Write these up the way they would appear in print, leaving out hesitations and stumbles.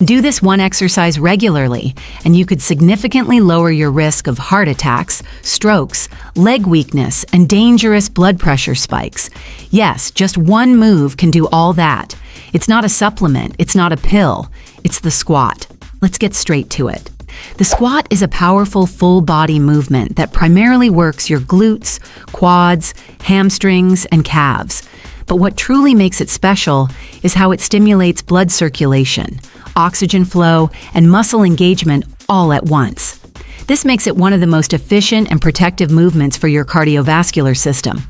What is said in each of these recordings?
Do this one exercise regularly, and you could significantly lower your risk of heart attacks, strokes, leg weakness, and dangerous blood pressure spikes. Yes, just one move can do all that. It's not a supplement, it's not a pill, it's the squat. Let's get straight to it. The squat is a powerful full-body movement that primarily works your glutes, quads, hamstrings, and calves. But what truly makes it special is how it stimulates blood circulation, oxygen flow, and muscle engagement all at once. This makes it one of the most efficient and protective movements for your cardiovascular system.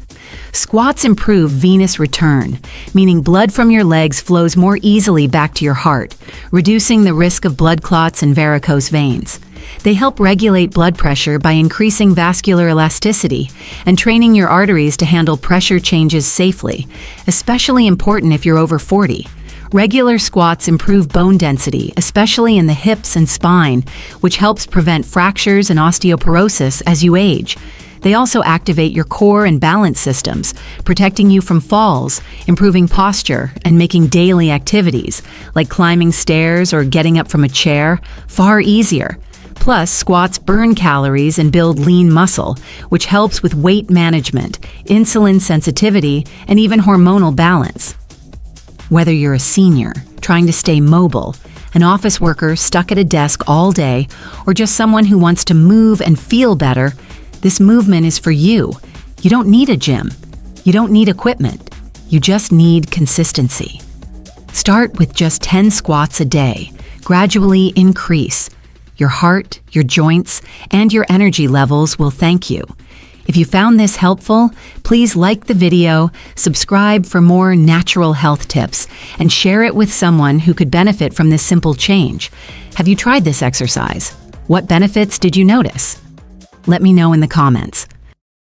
Squats improve venous return, meaning blood from your legs flows more easily back to your heart, reducing the risk of blood clots and varicose veins. They help regulate blood pressure by increasing vascular elasticity and training your arteries to handle pressure changes safely, especially important if you're over 40. Regular squats improve bone density, especially in the hips and spine, which helps prevent fractures and osteoporosis as you age. They also activate your core and balance systems, protecting you from falls, improving posture, and making daily activities, like climbing stairs or getting up from a chair, far easier. Plus, squats burn calories and build lean muscle, which helps with weight management, insulin sensitivity, and even hormonal balance. Whether you're a senior, trying to stay mobile, an office worker stuck at a desk all day, or just someone who wants to move and feel better, this movement is for you. You don't need a gym. You don't need equipment. You just need consistency. Start with just 10 squats a day. Gradually increase. Your heart, your joints, and your energy levels will thank you. If you found this helpful, please like the video, subscribe for more natural health tips, and share it with someone who could benefit from this simple change. Have you tried this exercise? What benefits did you notice? Let me know in the comments.